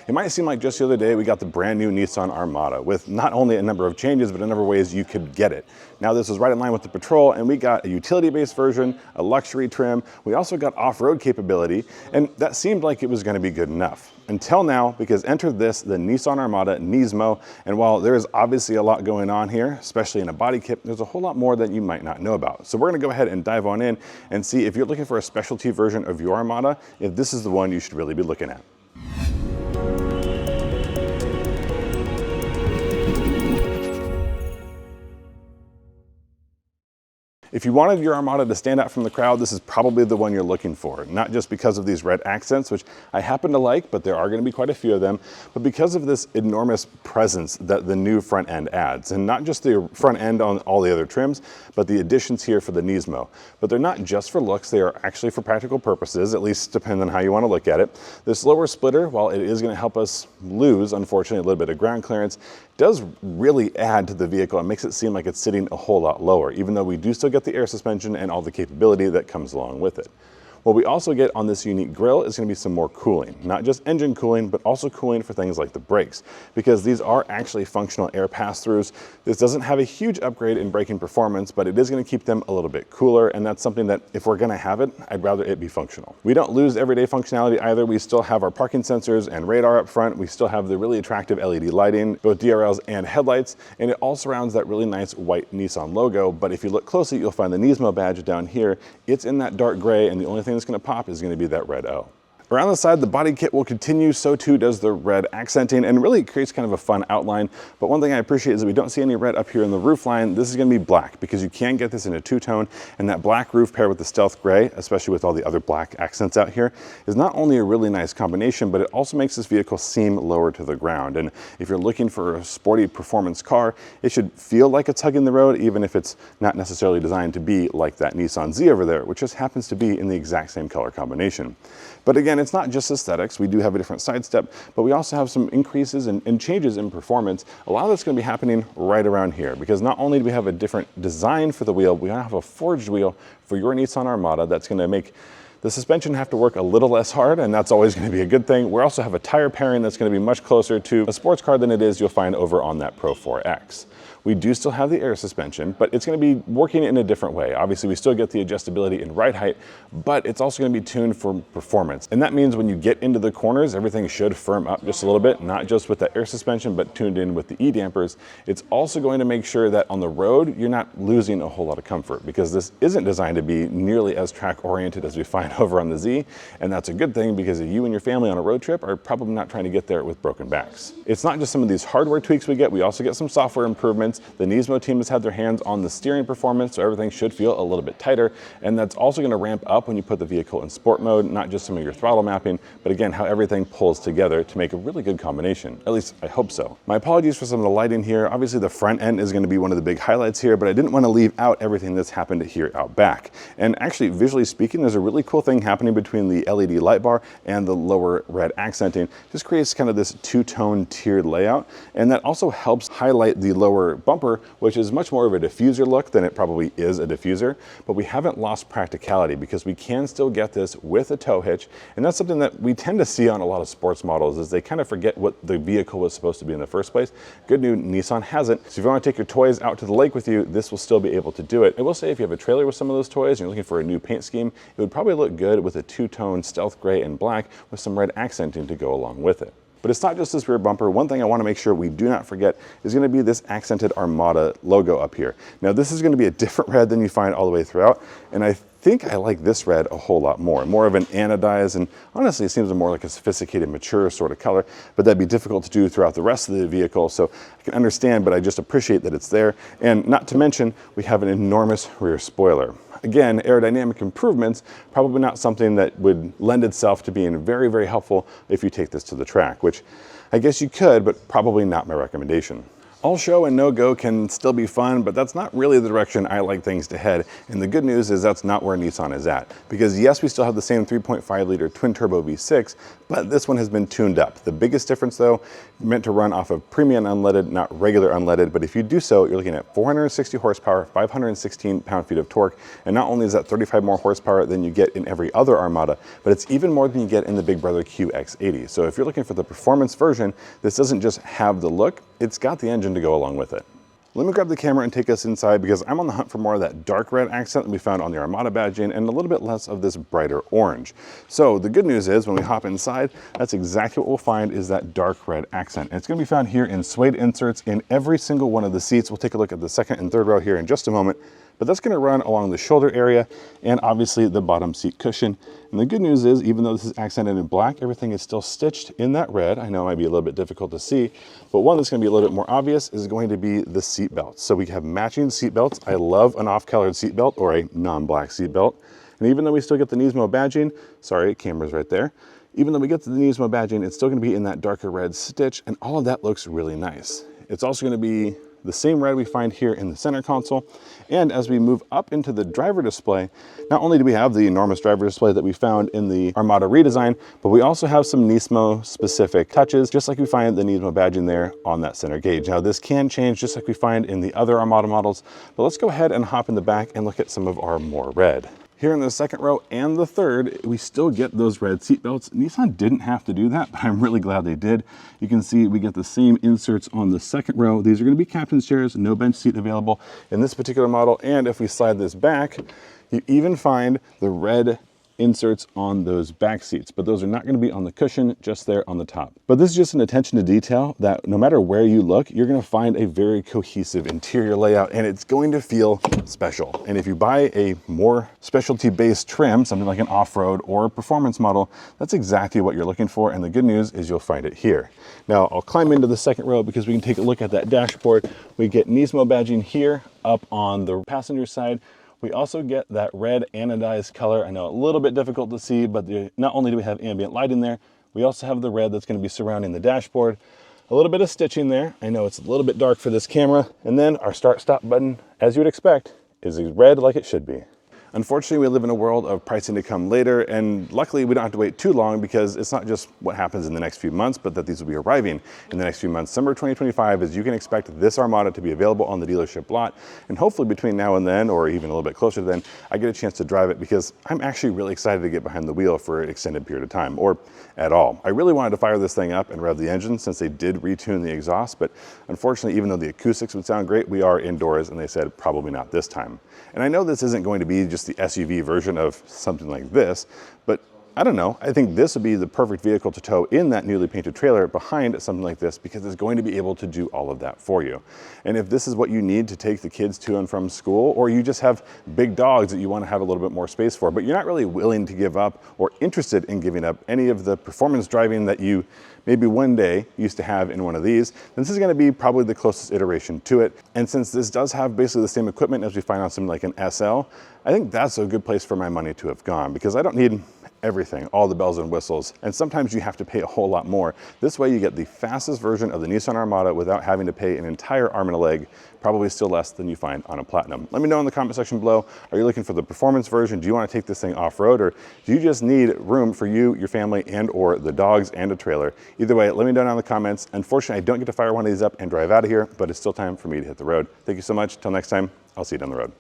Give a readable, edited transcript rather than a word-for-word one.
It might seem like just the other day we got the brand new Nissan Armada with not only a number of changes, but a number of ways you could get it. Now this is right in line with the Patrol, and we got a utility-based version, a luxury trim. We also got off-road capability, and that seemed like it was going to be good enough. Until now, because enter this, the Nissan Armada NISMO, and while there is obviously a lot going on here, especially in a body kit, there's a whole lot more that you might not know about. So we're going to go ahead and dive on in and see if you're looking for a specialty version of your Armada, if this is the one you should really be looking at. If you wanted your Armada to stand out from the crowd, this is probably the one you're looking for. Not just because of these red accents, which I happen to like, but there are going to be quite a few of them, but because of this enormous presence that the new front end adds. And not just the front end on all the other trims, but the additions here for the NISMO. But they're not just for looks, they are actually for practical purposes, at least depending on how you want to look at it. This lower splitter, while it is going to help us lose, unfortunately, a little bit of ground clearance, does really add to the vehicle and makes it seem like it's sitting a whole lot lower, even though we do still get the air suspension and all the capability that comes along with it. What we also get on this unique grille is going to be some more cooling, not just engine cooling, but also cooling for things like the brakes, because these are actually functional air pass-throughs. This doesn't have a huge upgrade in braking performance, but it is going to keep them a little bit cooler, and that's something that if we're going to have it, I'd rather it be functional. We don't lose everyday functionality either. We still have our parking sensors and radar up front. We still have the really attractive LED lighting, both DRLs and headlights, and it all surrounds that really nice white Nissan logo. But if you look closely, you'll find the NISMO badge down here. It's in that dark gray, and the only thing that's going to pop is going to be that red O. Around the side, the body kit will continue, so too does the red accenting, and really creates kind of a fun outline. But one thing I appreciate is that we don't see any red up here in the roof line. This is going to be black, because you can get this in a two-tone, and that black roof paired with the stealth gray, especially with all the other black accents out here, is not only a really nice combination, but it also makes this vehicle seem lower to the ground. And if you're looking for a sporty performance car, it should feel like it's hugging the road, even if it's not necessarily designed to be like that Nissan Z over there, which just happens to be in the exact same color combination. But again, it's not just aesthetics. We do have a different side step, but we also have some increases and changes in performance. A lot of that's going to be happening right around here, because not only do we have a different design for the wheel, we have a forged wheel for your Nissan Armada that's going to make the suspension have to work a little less hard, and that's always going to be a good thing. We also have a tire pairing that's going to be much closer to a sports car than it is you'll find over on that Pro 4X. We do still have the air suspension, but it's going to be working in a different way. Obviously, we still get the adjustability in ride height, but it's also going to be tuned for performance. And that means when you get into the corners, everything should firm up just a little bit, not just with the air suspension, but tuned in with the E-dampers. It's also going to make sure that on the road, you're not losing a whole lot of comfort, because this isn't designed to be nearly as track-oriented as we find over on the Z, and that's a good thing, because you and your family on a road trip are probably not trying to get there with broken backs. It's not just some of these hardware tweaks we also get some software improvements. The NISMO team has had their hands on the steering performance, so everything should feel a little bit tighter, and that's also going to ramp up when you put the vehicle in sport mode, not just some of your throttle mapping, but again, how everything pulls together to make a really good combination. At least I hope so. My apologies for some of the lighting here. Obviously the front end is going to be one of the big highlights here, but I didn't want to leave out everything that's happened here out back. And actually, visually speaking, there's a really cool thing happening between the LED light bar and the lower red accenting. Just creates kind of this two-tone tiered layout, and that also helps highlight the lower bumper, which is much more of a diffuser look than it probably is a diffuser. But we haven't lost practicality, because we can still get this with a tow hitch, and that's something that we tend to see on a lot of sports models, is they kind of forget what the vehicle was supposed to be in the first place. Good news, Nissan has it. So if you want to take your toys out to the lake with you, this will still be able to do it. I will say, if you have a trailer with some of those toys and you're looking for a new paint scheme, it would probably look good with a two-tone stealth gray and black with some red accenting to go along with it. But it's not just this rear bumper. One thing I want to make sure we do not forget is going to be this accented Armada logo up here. Now this is going to be a different red than you find all the way throughout, and I think I like this red a whole lot more of an anodized, and honestly it seems more like a sophisticated, mature sort of color, but that'd be difficult to do throughout the rest of the vehicle, so I can understand, but I just appreciate that it's there. And not to mention, we have an enormous rear spoiler. Again, aerodynamic improvements, probably not something that would lend itself to being very, very helpful if you take this to the track, which I guess you could, but probably not my recommendation. All show and no go can still be fun, but that's not really the direction I like things to head. And the good news is that's not where Nissan is at. Because yes, we still have the same 3.5 liter twin turbo V6, but this one has been tuned up. The biggest difference though, meant to run off of premium unleaded, not regular unleaded, but if you do so, you're looking at 460 horsepower, 516 pound-feet of torque, and not only is that 35 more horsepower than you get in every other Armada, but it's even more than you get in the Big Brother QX80. So if you're looking for the performance version, this doesn't just have the look, it's got the engine to go along with it. Let me grab the camera and take us inside because I'm on the hunt for more of that dark red accent that we found on the Armada badging and a little bit less of this brighter orange. So the good news is when we hop inside, that's exactly what we'll find is that dark red accent. And it's going to be found here in suede inserts in every single one of the seats. We'll take a look at the second and third row here in just a moment. But that's going to run along the shoulder area and obviously the bottom seat cushion. And the good news is, even though this is accented in black, everything is still stitched in that red. I know it might be a little bit difficult to see, but one that's going to be a little bit more obvious is going to be the seat belts. So we have matching seat belts. I love an off-colored seat belt or a non-black seat belt. And even though we still get the Nismo badging, sorry, camera's right there. Even though we get the Nismo badging, it's still going to be in that darker red stitch, and all of that looks really nice. It's also going to be the same red we find here in the center console. And as we move up into the driver display, not only do we have the enormous driver display that we found in the Armada redesign, but we also have some Nismo specific touches, just like we find the Nismo badging there on that center gauge. Now this can change just like we find in the other Armada models, but let's go ahead and hop in the back and look at some of our more red. Here in the second row and the third, we still get those red seat belts. Nissan didn't have to do that, but I'm really glad they did. You can see we get the same inserts on the second row. These are going to be captain's chairs, no bench seat available in this particular model. And if we slide this back, you even find the red inserts on those back seats, but those are not going to be on the cushion, just there on the top. But this is just an attention to detail that no matter where you look, you're going to find a very cohesive interior layout and it's going to feel special. And if you buy a more specialty based trim, something like an off-road or performance model, that's exactly what you're looking for. And the good news is you'll find it here. Now I'll climb into the second row because we can take a look at that dashboard. We get Nismo badging here up on the passenger side. We also get that red anodized color. I know a little bit difficult to see, but not only do we have ambient light in there, we also have the red that's going to be surrounding the dashboard. A little bit of stitching there. I know it's a little bit dark for this camera. And then our start stop button, as you would expect, is red like it should be. Unfortunately, we live in a world of pricing to come later, and luckily we don't have to wait too long because it's not just what happens in the next few months, but that these will be arriving in the next few months. Summer 2025 is you can expect this Armada to be available on the dealership lot, and hopefully between now and then, or even a little bit closer to then, I get a chance to drive it because I'm actually really excited to get behind the wheel for an extended period of time, or at all. I really wanted to fire this thing up and rev the engine since they did retune the exhaust, but unfortunately, even though the acoustics would sound great, we are indoors, and they said probably not this time. And I know this isn't going to be just the SUV version of something like this, but I don't know. I think this would be the perfect vehicle to tow in that newly painted trailer behind something like this because it's going to be able to do all of that for you. And if this is what you need to take the kids to and from school, or you just have big dogs that you want to have a little bit more space for, but you're not really willing to give up or interested in giving up any of the performance driving that you maybe one day used to have in one of these, then this is going to be probably the closest iteration to it. And since this does have basically the same equipment as we find on something like an SL, I think that's a good place for my money to have gone because I don't need everything, all the bells and whistles, and sometimes you have to pay a whole lot more. This way you get the fastest version of the Nissan Armada without having to pay an entire arm and a leg, probably still less than you find on a Platinum. Let me know in the comment section below, are you looking for the performance version? Do you want to take this thing off-road, or do you just need room for you, your family, and or the dogs and a trailer? Either way, let me know down in the comments. Unfortunately, I don't get to fire one of these up and drive out of here, but it's still time for me to hit the road. Thank you so much. Till next time, I'll see you down the road.